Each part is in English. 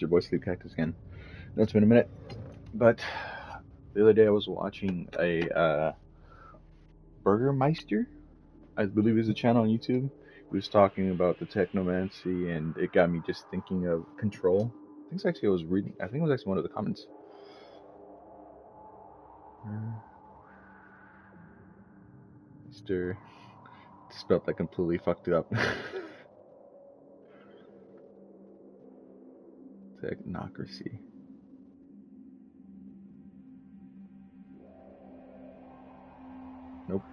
It's your boy Sleep Cactus again. I know it's been a minute, but the other day I was watching a Burgermeister, I believe is a channel on YouTube. He was talking about the technomancy, and it got me just thinking of Control. I think it was actually one of the comments. Mr. Spelt that completely fucked it up. Technocracy. Nope.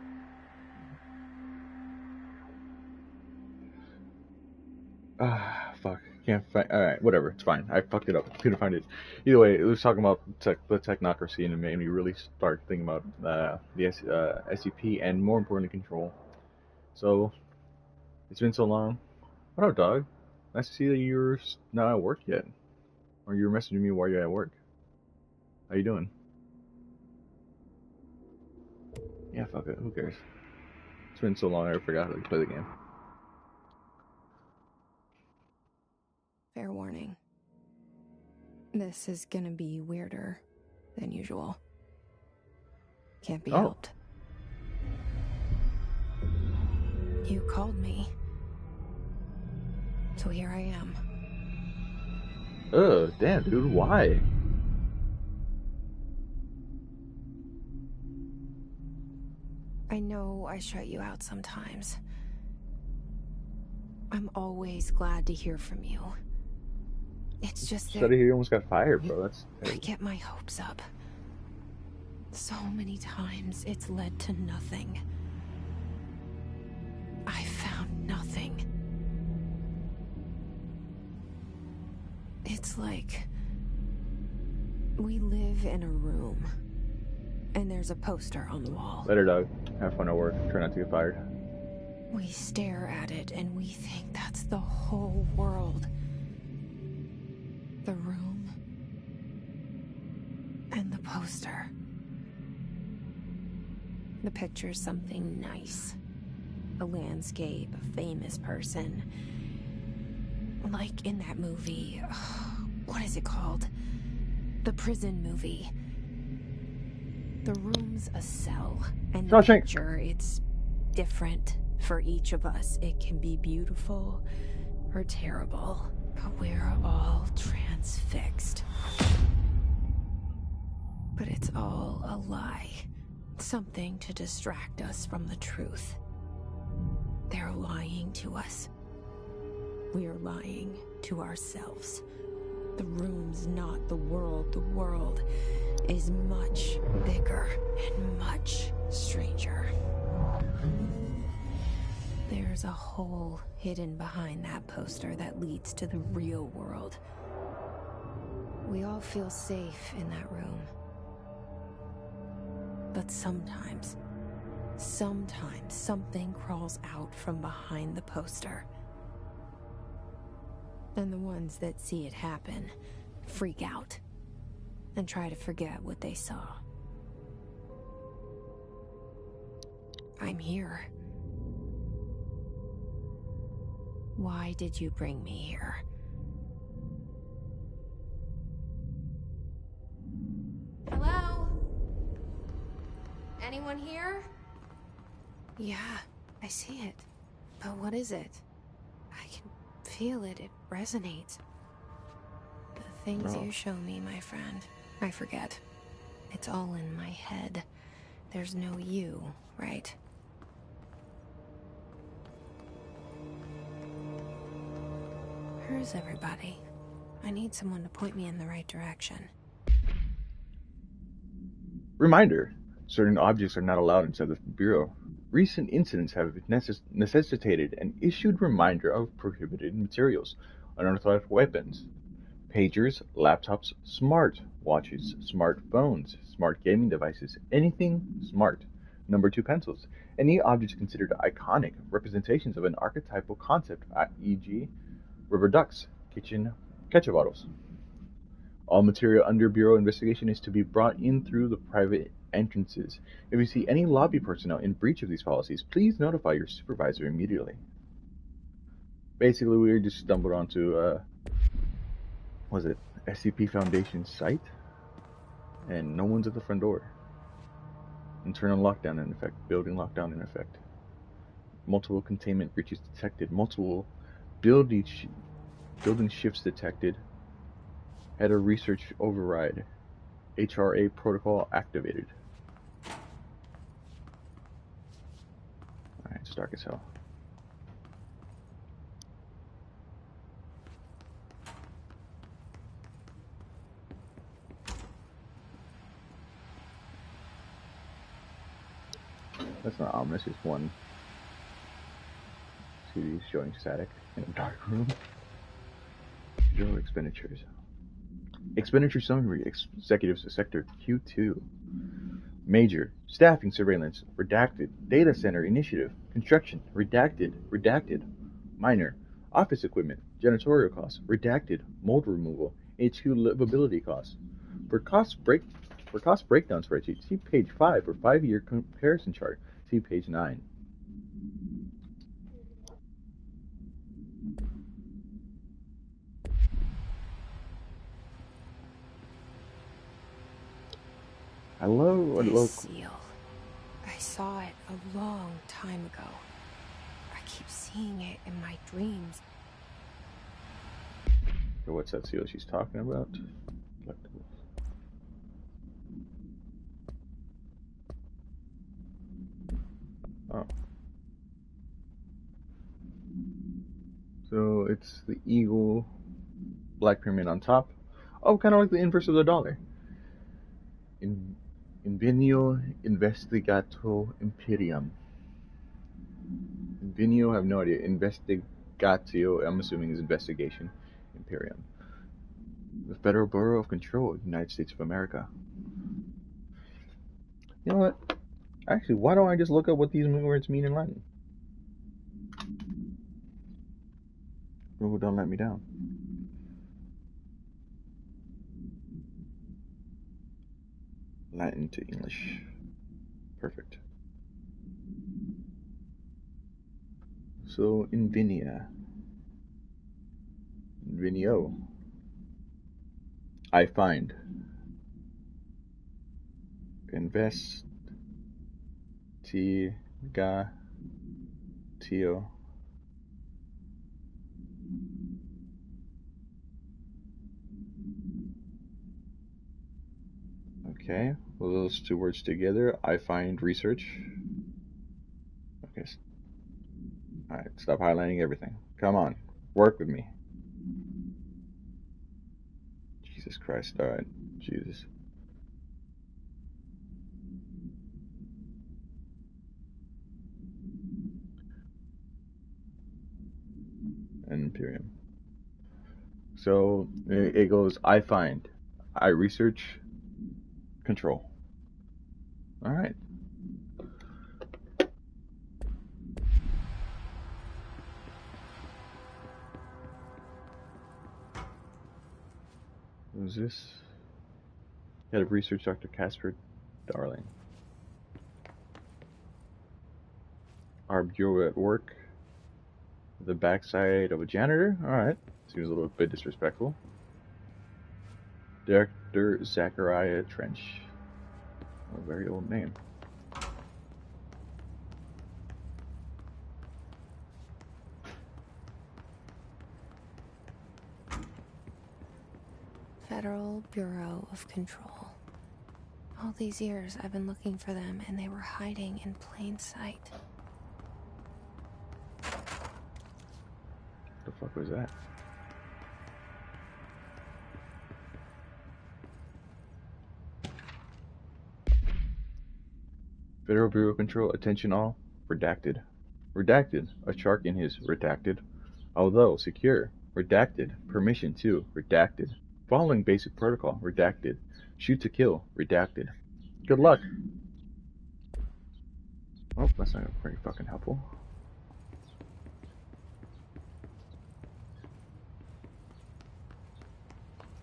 Fuck. Can't find. Alright, whatever. It's fine. I fucked it up. Couldn't find it. Either way, it was talking about the technocracy, and it made me really start thinking about the SCP and more importantly, Control. So, it's been so long. What up, dog? Nice to see that you're not at work yet. Or you're messaging me while you're at work. How you doing? Yeah, fuck it. Who cares? It's been so long I forgot how to play the game. Fair warning. This is gonna be weirder than usual. Can't be helped. You called me. So here I am. Damn, dude, why? I know I shut you out sometimes. I'm always glad to hear from you. It's just that... Sorry to hear you almost got fired, bro. That's terrible. I get my hopes up. So many times it's led to nothing. I found nothing. It's like... we live in a room, and there's a poster on the wall. Later, dog. Have fun at work. Try not to get fired. We stare at it, and we think that's the whole world. The room, and the poster. The picture's something nice. A landscape, a famous person. Like in that movie, what is it called? The prison movie. The room's a cell, and the picture, it's different for each of us. It can be beautiful or terrible, but we're all transfixed. But it's all a lie. Something to distract us from the truth. They're lying to us. We're lying to ourselves. The room's not the world. The world is much bigger and much stranger. There's a hole hidden behind that poster that leads to the real world. We all feel safe in that room. But sometimes something crawls out from behind the poster. And the ones that see it happen freak out and try to forget what they saw. I'm here. Why did you bring me here? Hello? Anyone here? Yeah, I see it. But what is it? I can feel it. It resonates. The things you show me, my friend, I forget. It's all in my head. There's no you, right? Where's everybody? I need someone to point me in the right direction. Reminder. Certain objects are not allowed inside the Bureau. Recent incidents have necessitated an issued reminder of prohibited materials, unauthorized weapons, pagers, laptops, smart watches, smartphones, smart gaming devices, anything smart. Number 2, pencils. Any objects considered iconic representations of an archetypal concept, e.g., rubber ducks, kitchen ketchup bottles. All material under Bureau investigation is to be brought in through the private entrances. If you see any lobby personnel in breach of these policies, please notify your supervisor immediately. Basically, we just stumbled onto Was it SCP Foundation site? And no one's at the front door. Internal lockdown in effect. Building lockdown in effect. Multiple containment breaches detected. Multiple building shifts detected. Head of research override. HRA protocol activated. Alright, it's dark as hell. That's not ominous, it's one CD showing static in a dark room. General expenditures. Expenditure summary. Executives Sector Q2. Major. Staffing surveillance. Redacted. Data center initiative. Construction. Redacted. Redacted. Minor. Office equipment. Janitorial costs. Redacted. Mold removal. HQ livability costs. For cost breakdown spreadsheet, see page 5 for 5-year comparison chart. See page 9. This seal. I saw it a long time ago. I keep seeing it in my dreams. So what's that seal she's talking about? Oh. So it's the eagle, black pyramid on top. Oh, kind of like the inverse of the dollar. Ingenio Investigato Imperium. Ingenio, I have no idea. Investigatio, I'm assuming is investigation. Imperium. The Federal Bureau of Control, United States of America. You know what? Actually, why don't I just look up what these words mean in Latin? Google, don't let me down. Latin to English. Perfect. So, Invenio. I find. Investigatio. Okay, well, those two words together, I find research. Okay, alright, stop highlighting everything. Come on, work with me. Jesus Christ, alright, Jesus. Imperium. So it goes, I find, I research, control. Alright. Who's this? Head of research, Dr. Casper Darling. Our bureau at work. The backside of a janitor? Alright. Seems a little bit disrespectful. Director Zachariah Trench. A very old name. Federal Bureau of Control. All these years I've been looking for them and they were hiding in plain sight. What the fuck was that? Federal Bureau of Control, attention all. Redacted. Redacted. A shark in his redacted. Although secure. Redacted. Permission to. Redacted. Following basic protocol. Redacted. Shoot to kill. Redacted. Good luck. Oh, that's not very fucking helpful.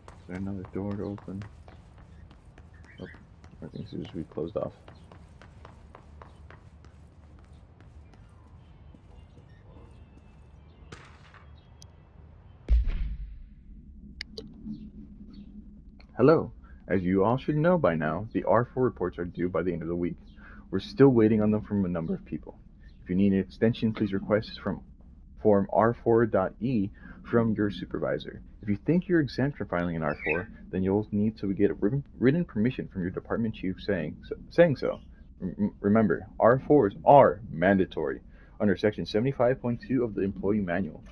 Is there another door to open? Oh, everything seems to be closed off. Hello. As you all should know by now, the R4 reports are due by the end of the week. We're still waiting on them from a number of people. If you need an extension, please request from form R4.E from your supervisor. If you think you're exempt from filing an R4, then you'll need to get a written permission from your department chief saying so. Remember, R4s are mandatory under Section 75.2 of the Employee Manual.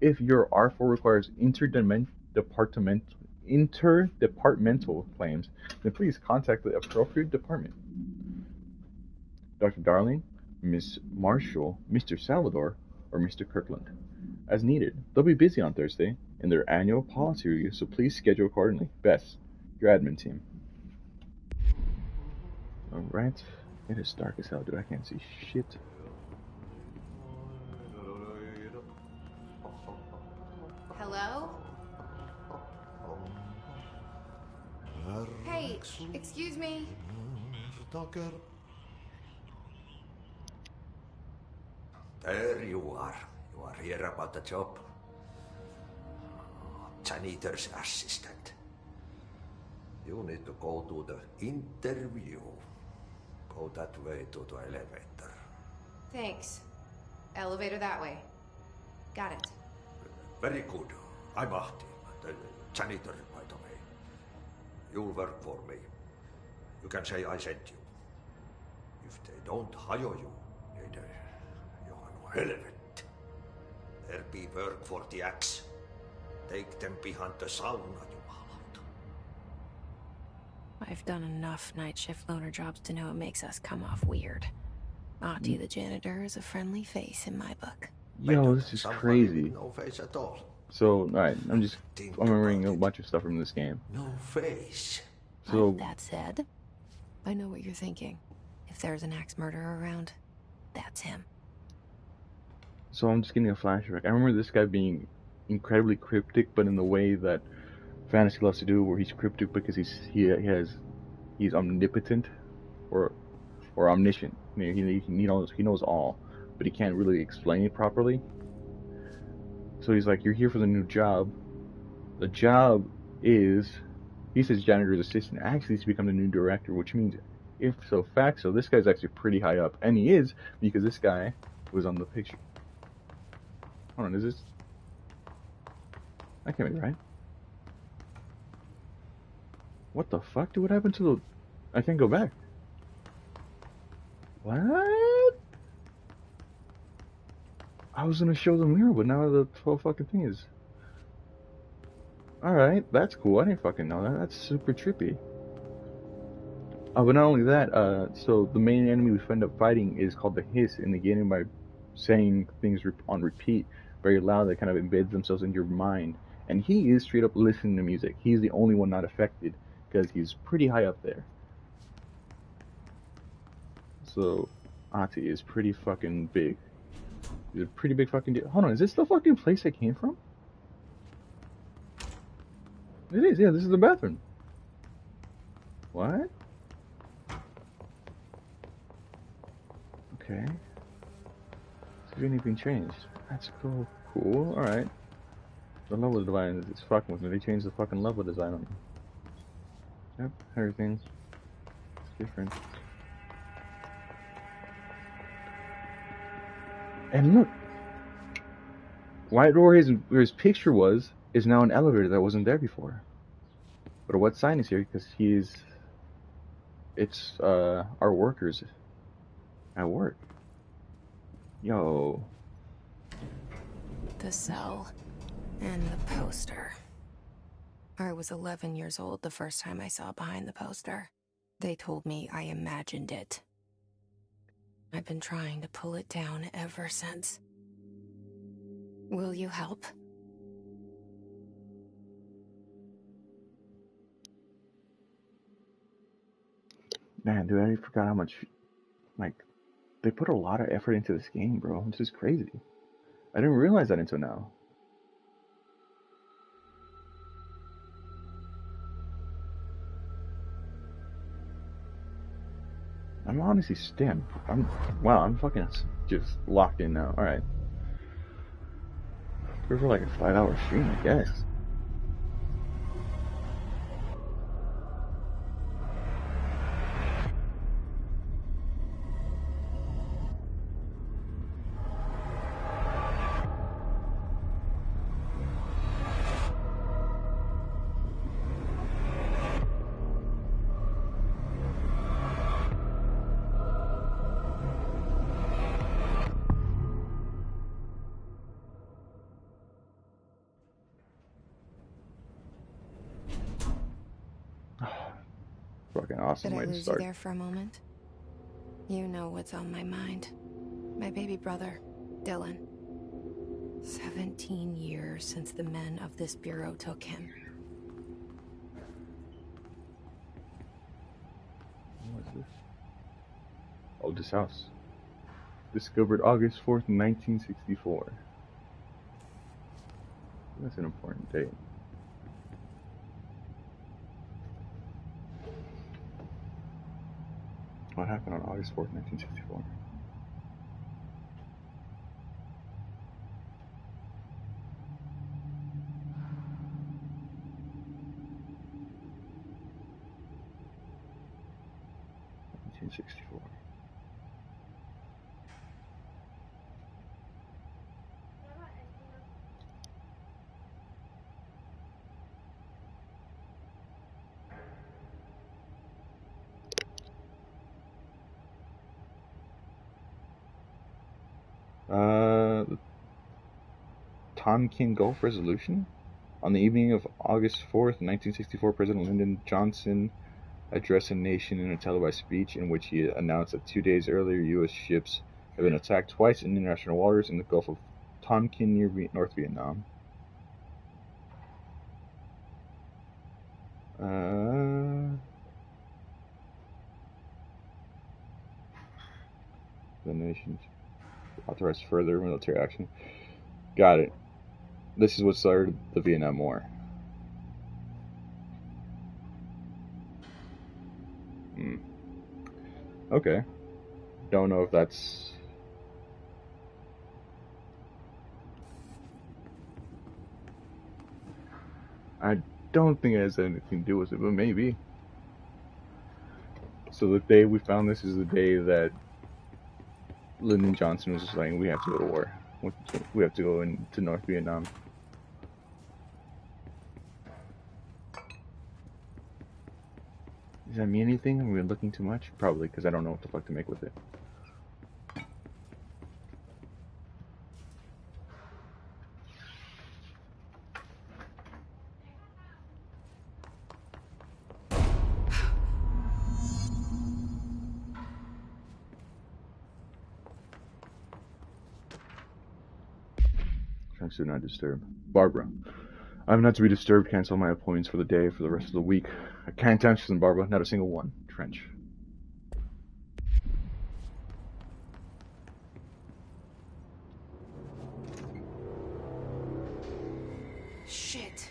If your R4 requires interdepartmental claims, then please contact the appropriate department. Dr. Darling, Miss Marshall, Mr. Salvador, or Mr. Kirkland. As needed. They'll be busy on Thursday in their annual policy review, so please schedule accordingly. Bess, your admin team. Alright. It is dark as hell, dude. I can't see shit. Hello? Hey, excuse me. There you are. You are here about the job. Janitor's assistant. You need to go to the interview. Go that way to the elevator. Thanks. Elevator that way. Got it. Very good. I'm Ahti, the janitor, by the way. You'll work for me. You can say I sent you. If they don't hire you, then you are no helvet. There be work for the axe. Take them behind the sauna, jumalauta. I've done enough night shift loner jobs to know it makes us come off weird. Ahti the janitor is a friendly face in my book. Yo, this is crazy. No face at all. So, alright, I'm remembering a bunch of stuff from this game. No face. So, That said, I know what you're thinking. If there's an axe murderer around, that's him. So I'm just getting a flashback. I remember this guy being incredibly cryptic, but in the way that fantasy loves to do, where he's cryptic because he's omnipotent or omniscient. You know, he knows all, but he can't really explain it properly. So he's like, "You're here for the new job. The job is," he says, janitor's assistant. Actually, he's become the new director, which means, if so fact so, this guy's actually pretty high up, and he is because this guy was on the picture. Hold on, is this? That can't be right. What the fuck? Dude, what happened to the... I can't go back. What? I was gonna show the mirror, but now the whole fucking thing is... Alright, that's cool. I didn't fucking know that. That's super trippy. Oh, but not only that, so the main enemy we end up fighting is called the Hiss in the game by saying things on repeat very loud that kind of embeds themselves in your mind. And he is straight up listening to music. He's the only one not affected because he's pretty high up there. So, Ahti is pretty fucking big. He's a pretty big fucking deal. Hold on, is this the fucking place I came from? It is, yeah, this is the bathroom. What? Okay. See if anything changed. That's cool. Cool, alright. The level design is fucking with me. They changed the fucking level design on me. Yep, everything's different. And look! Right where his picture was is now an elevator that wasn't there before. But what sign is here? Because it's our workers at work. Yo. The cell and the poster. I was 11 years old the first time I saw behind the poster. They told me I imagined it. I've been trying to pull it down ever since. Will you help? Man, dude, I forgot how much, like, they put a lot of effort into this game, bro. This is crazy. I didn't realize that until now. I'm honestly stamped. I'm fucking just locked in now. Alright. We're for like a 5-hour stream, I guess. Fucking awesome Did I way to lose you start. there for a moment? You know what's on my mind. My baby brother, Dylan. 17 years since the men of this bureau took him. What's this? Oh, this house. Discovered August 4th, 1964. That's an important date. What happened on August 4th, 1964? The Tonkin Gulf Resolution? On the evening of August 4th, 1964, President Lyndon Johnson addressed the nation in a televised speech in which he announced that 2 days earlier U.S. ships had been attacked twice in international waters in the Gulf of Tonkin near North Vietnam. The nation authorized further military action. Got it. This is what started the Vietnam War. Okay. Don't know if that's... I don't think it has anything to do with it, but maybe. So the day we found this is the day that Lyndon Johnson was saying we have to go to war. We have to go into North Vietnam. Does that mean anything? Are we looking too much? Probably, because I don't know what the fuck to make with it. Thanks to not disturb. Barbara. I'm not to be disturbed. Cancel my appointments for the day, for the rest of the week. I can't answer them, Barbara. Not a single one. Trench. Shit.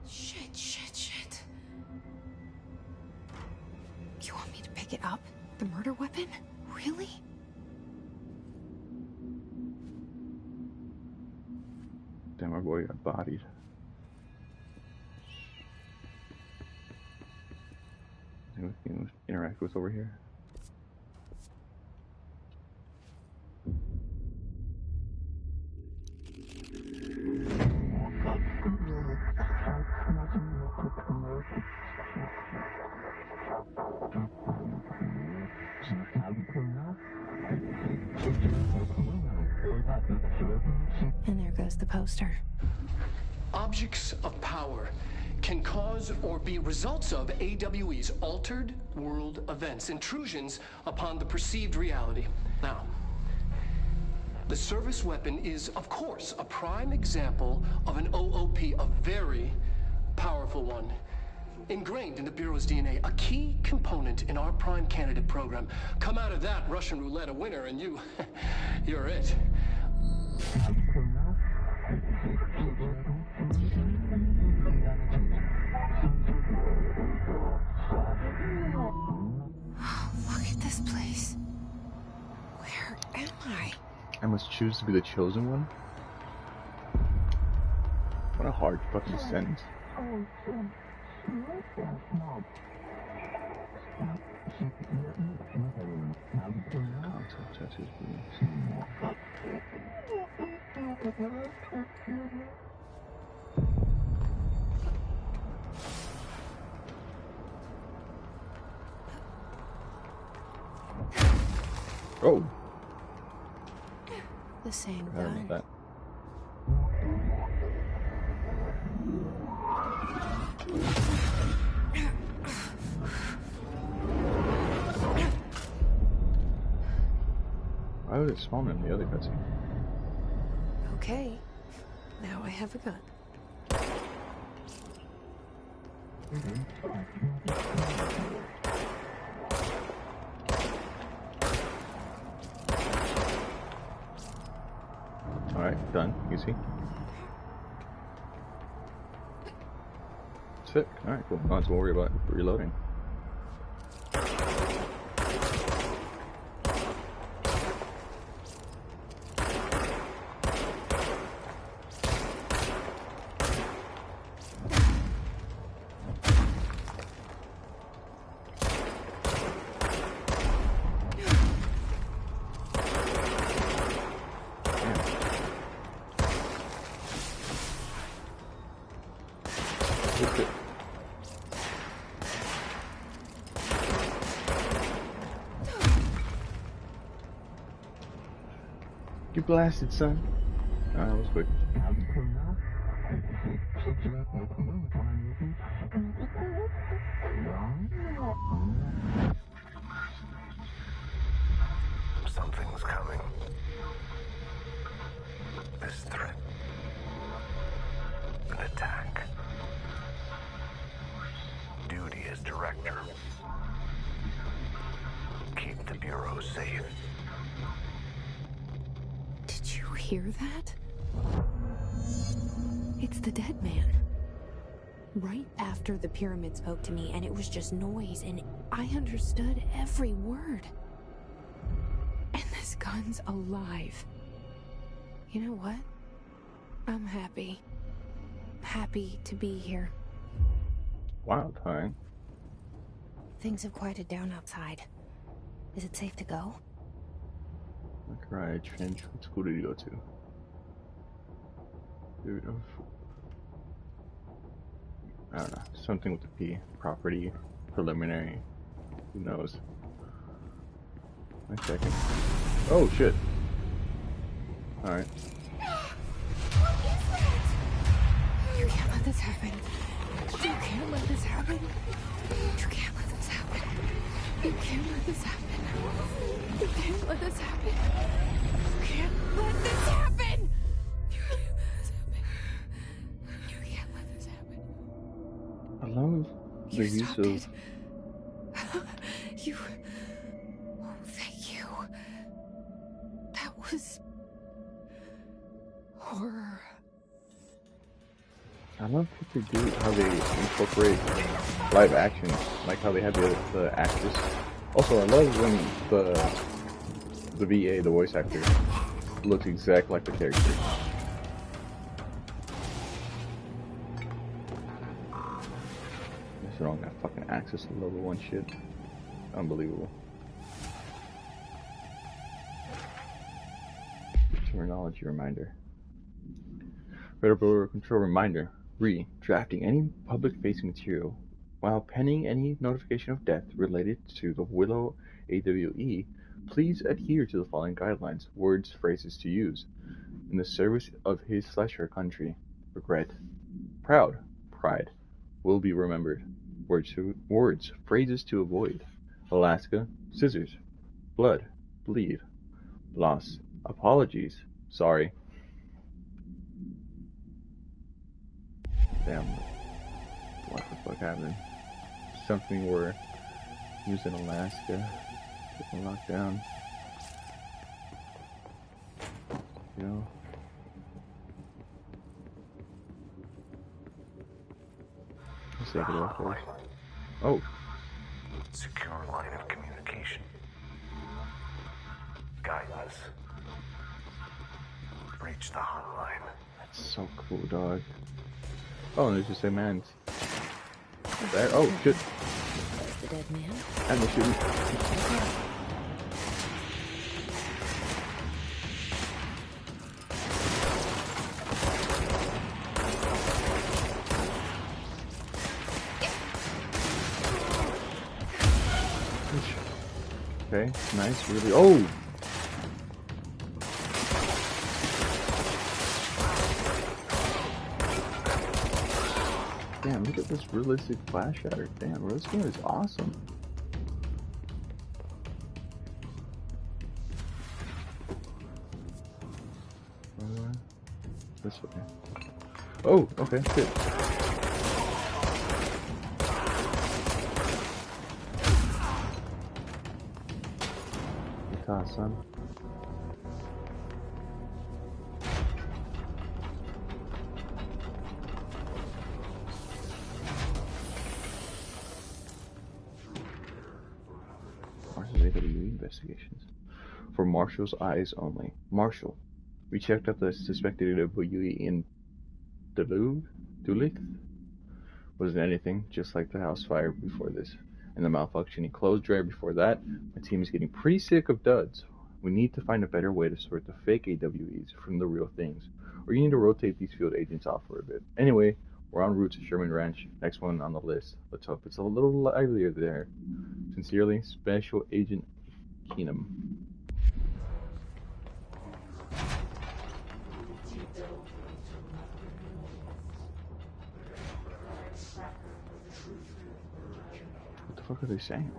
Shit. You want me to pick it up? The murder weapon? Really? Damn, our boy got bodied. Anything to interact with over here? And there goes the poster. Objects of power can cause or be results of AWE's altered world events, intrusions upon the perceived reality. Now, the service weapon is, of course, a prime example of an OOP, a very powerful one. Ingrained in the Bureau's DNA, a key component in our prime candidate program. Come out of that Russian roulette a winner and you're it. Look at this place. Where am I? I must choose to be the chosen one? What a hard fucking sentence. Oh. The same I don't know gun. that. Why was it smaller than the other cutscene? Okay, now I have a gun. Alright, done. Easy. That's it. Alright, cool. Not to worry about reloading. You blasted, son. Oh, that was quick. Something's coming. This threat. An attack. Duty as director. Keep the Bureau safe. Did you hear that? It's the dead man. Right after the pyramid spoke to me, and it was just noise, and I understood every word. And this gun's alive. You know what? I'm happy. Happy to be here. Wild time. Things have quieted down outside. Is it safe to go? Right, Finch. What school did you go to? Dude, I don't know. Something with the P. Property. Preliminary. Who knows? One second. Oh, shit. Alright. What is that? You can't let this happen. You can't let this happen. You can't let this happen. You can't let this happen. You can't let this happen. You can't let this happen. You can't let this happen. I love the use stopped of... it. You... Oh, thank you. That was... horror. I love what they do, how they incorporate live action, like how they have the actors. Also, I love when the VA, the voice actor, looks exactly like the character. Messing on that fucking access to level 1 shit. Unbelievable. Terminology reminder. Federal Control reminder. Drafting any public-facing material while pending any notification of death related to the Willow AWE, please adhere to the following guidelines, words, phrases to use. In the service of his/her country. Regret. Proud. Pride. Will be remembered. Words, phrases to avoid. Alaska. Scissors. Blood. Bleed. Loss. Apologies. Sorry. Damn. What the fuck happened? Something where he was in Alaska. Getting locked down. You know? Let's take it off first. Oh. Secure line of communication. Guidance. Reach the hotline. That's so cool, dog. Oh, and there's just a man. There. Oh, shit. There's the dead man. And they're shooting. Okay, nice, really. Oh! Damn, look at this realistic flash shatter. Damn, bro, this game is awesome. this way. Oh, okay, good. Toss, son. Marshall's AWE investigations. For Marshall's eyes only. Marshall. We checked out the suspected AWE in Duluth? Wasn't anything, just like the house fire before this. And the malfunctioning clothes dryer before that. My team is getting pretty sick of duds. We need to find a better way to sort the fake AWEs from the real things. Or you need to rotate these field agents off for a bit. Anyway, we're en route to Sherman Ranch. Next one on the list. Let's hope it's a little livelier there. Sincerely, Special Agent Keenum. What the fuck are they saying?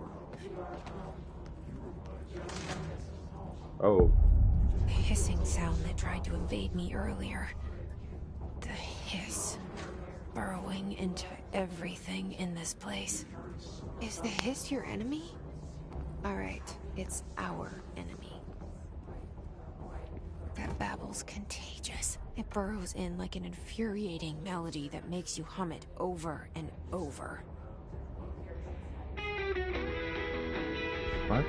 Oh. The hissing sound that tried to invade me earlier. The hiss. Burrowing into everything in this place. Is the hiss your enemy? Alright, it's our enemy. That babble's contagious. It burrows in like an infuriating melody that makes you hum it over and over. What?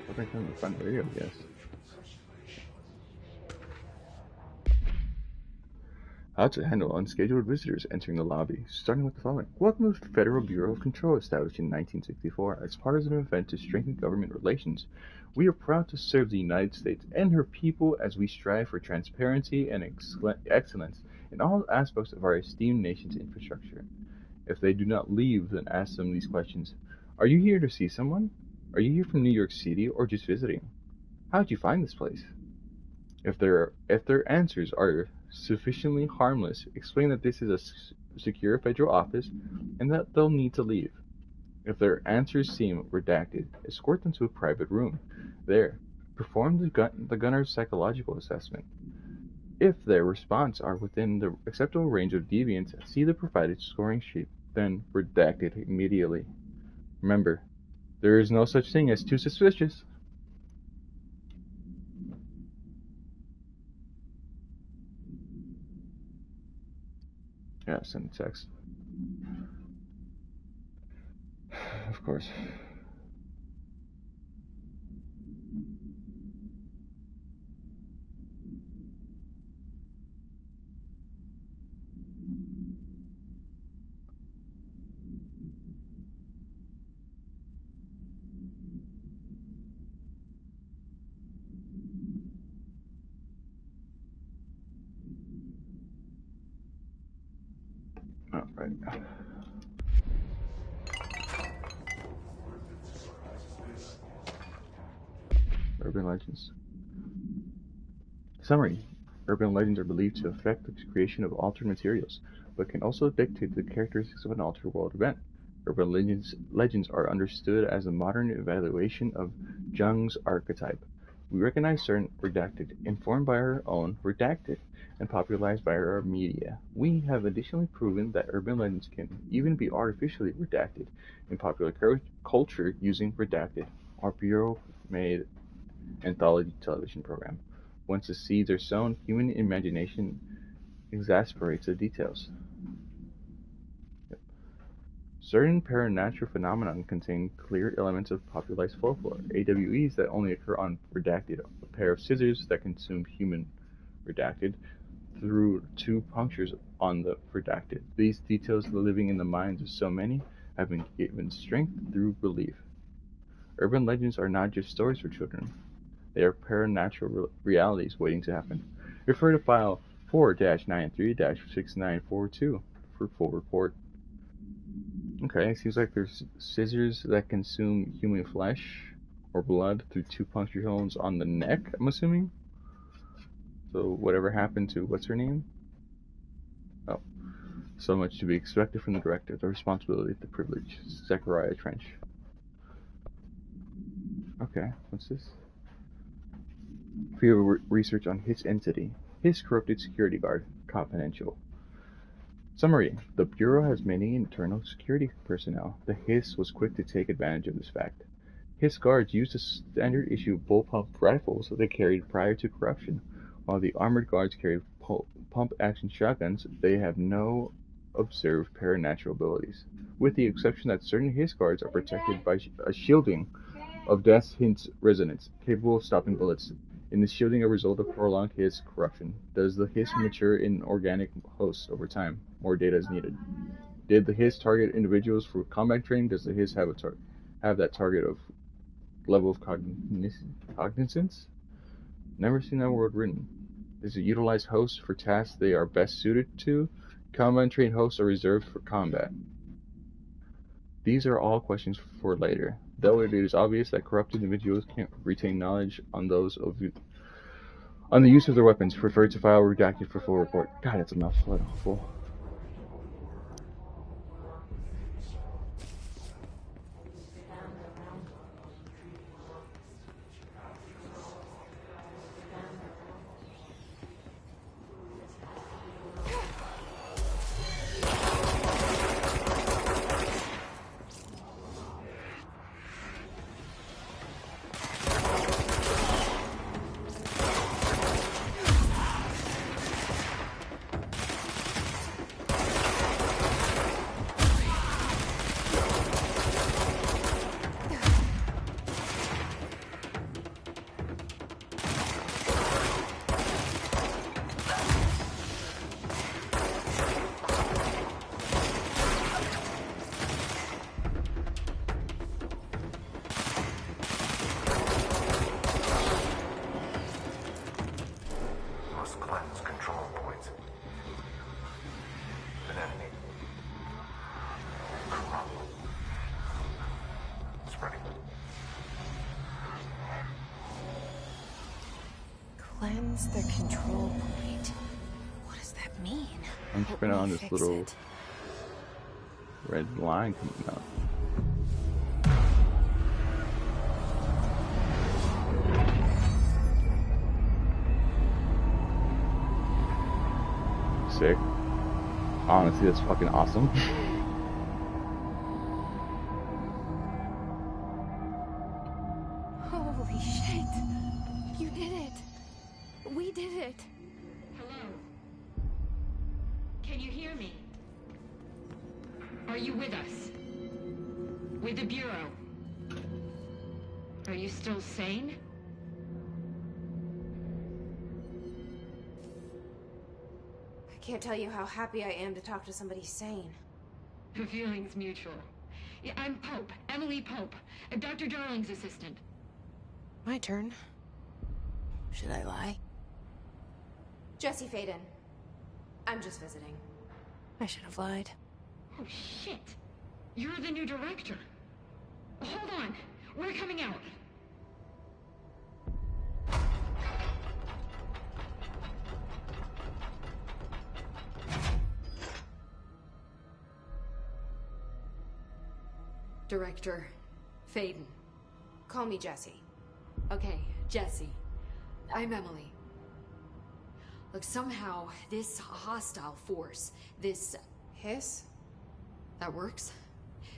I think I'm gonna find the radio, I guess. How to handle unscheduled visitors entering the lobby, starting with the following. Welcome to the Federal Bureau of Control, established in 1964 as part of an event to strengthen government relations. We are proud to serve the United States and her people as we strive for transparency and excellence in all aspects of our esteemed nation's infrastructure. If they do not leave, then ask them these questions. Are you here to see someone? Are you here from New York City or just visiting? How did you find this place? If their answers are sufficiently harmless, explain that this is a secure federal office and that they'll need to leave. If their answers seem redacted, escort them to a private room. There, perform the gunner's psychological assessment. If their response are within the acceptable range of deviance, see the provided scoring sheet, then redact it immediately. Remember, there is no such thing as too suspicious. Yeah, send a text. Of course. Oh, right. Urban legends. Summary. Urban legends are believed to affect the creation of altered materials, but can also dictate the characteristics of an altered world event. Urban legends are understood as a modern evaluation of Jung's archetype. We recognize certain redacted, informed by our own redacted, and popularized by our media. We have additionally proven that urban legends can even be artificially redacted in popular culture using Redacted, our Bureau-made anthology television program. Once the seeds are sown, human imagination exasperates the details. Certain paranatural phenomena contain clear elements of popularized folklore. AWEs that only occur on Redacted, a pair of scissors that consume human Redacted through two punctures on the Redacted. These details, living in the minds of so many, have been given strength through belief. Urban legends are not just stories for children. They are paranatural realities waiting to happen. Refer to file 4-93-6942 for full report. Okay, it seems like there's scissors that consume human flesh or blood through two puncture holes on the neck, I'm assuming. So whatever happened to, what's her name? Oh, so much to be expected from the director. The responsibility, the privilege. Zechariah Trench. Okay, what's this? Field research on Hiss entity. Hiss corrupted security guard. Confidential. Summary. The Bureau has many internal security personnel. The Hiss was quick to take advantage of this fact. Hiss guards used the standard issue bullpup rifles they carried prior to corruption. While the armored guards carry pump-action shotguns, they have no observed paranatural abilities, with the exception that certain Hiss guards are protected by a shielding of Death Hint's resonance, capable of stopping bullets. In the shielding a result of prolonged Hiss corruption. Does the Hiss mature in organic hosts over time? More data is needed. Did the Hiss target individuals for combat training? Does the Hiss have that target of level of cognizance? Never seen that word written. Does it utilize hosts for tasks they are best suited to? Combat trained hosts are reserved for combat. These are all questions for later, though it is obvious that corrupted individuals can't retain knowledge on on the use of their weapons. Refer to file redacted for full report. God, it's a mouthful. Must cleanse control points. An enemy. Corrupt. Spreading. Cleanse the control point. What does that mean? I'm Help spinning me on this fix little it. red line coming out. Sick. Honestly, that's fucking awesome. Holy shit! You did it! We did it! Hello? Can you hear me? Are you with us? With the Bureau? Are you still sane? I can't tell you how happy I am to talk to somebody sane. The feeling's mutual. Yeah, I'm Pope, Emily Pope, Dr. Darling's assistant. My turn. Should I lie? Jesse Faden. I'm just visiting. I should have lied. Oh, shit. You're the new director. Hold on. We're coming out. Director Faden. Call me Jesse. Okay, Jesse. I'm Emily. Look, somehow this hostile force, this... Hiss? that works?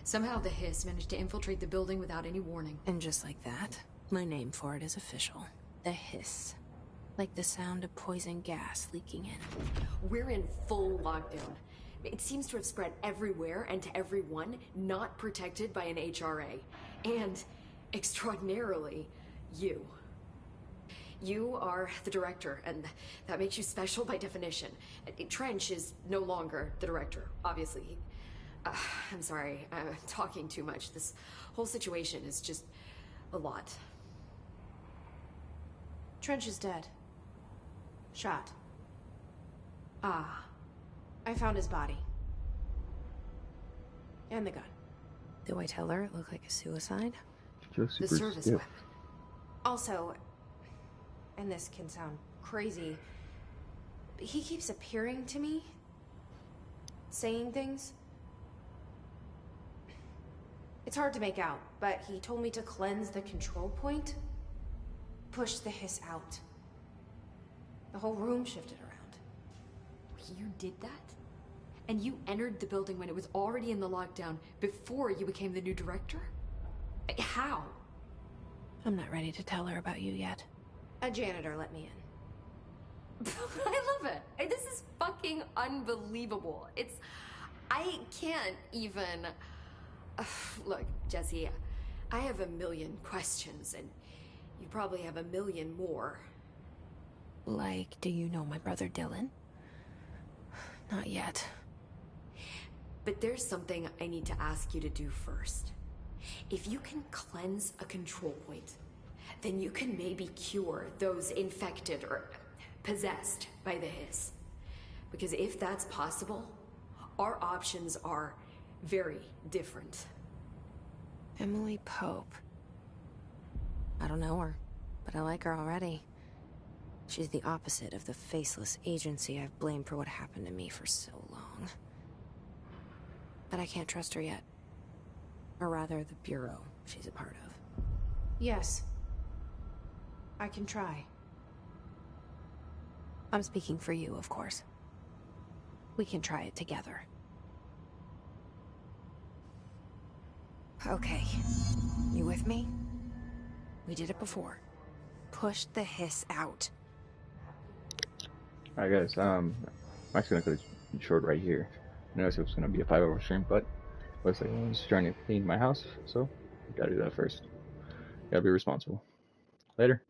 Somehow the Hiss managed to infiltrate the building without any warning. And just like that, my name for it is official. The Hiss. Like the sound of poison gas leaking in. We're in full lockdown. It seems to have spread everywhere and to everyone not protected by an HRA. And, extraordinarily, you. You are the director, and that makes you special by definition. Trench is no longer the director, obviously. I'm sorry, I'm talking too much. This whole situation is just a lot. Trench is dead. Shot. Ah. I found his body. And the gun. Do I tell her it looked like a suicide? The service weapon. Also, and this can sound crazy, but he keeps appearing to me, saying things. It's hard to make out, but he told me to cleanse the control point. Push the hiss out. The whole room shifted around. You did that? And you entered the building when it was already in the lockdown before you became the new director? How? I'm not ready to tell her about you yet. A janitor let me in. I love it. This is fucking unbelievable. I can't even... Look, Jesse, I have a million questions, and you probably have a million more. Like, do you know my brother Dylan? Not yet. But there's something I need to ask you to do first. If you can cleanse a control point, then you can maybe cure those infected or possessed by the hiss. Because if that's possible, our options are very different. Emily Pope. I don't know her, but I like her already. She's the opposite of the faceless agency I've blamed for what happened to me for so long. But I can't trust her yet. Or rather, the Bureau she's a part of. Yes. I can try. I'm speaking for you, of course. We can try it together. Okay. You with me? We did it before. Push the hiss out. Alright guys, I'm actually gonna cut it short right here. I know it was gonna be a 5-hour stream, but looks like I'm just trying to clean my house, so gotta do that first. Gotta be responsible. Later.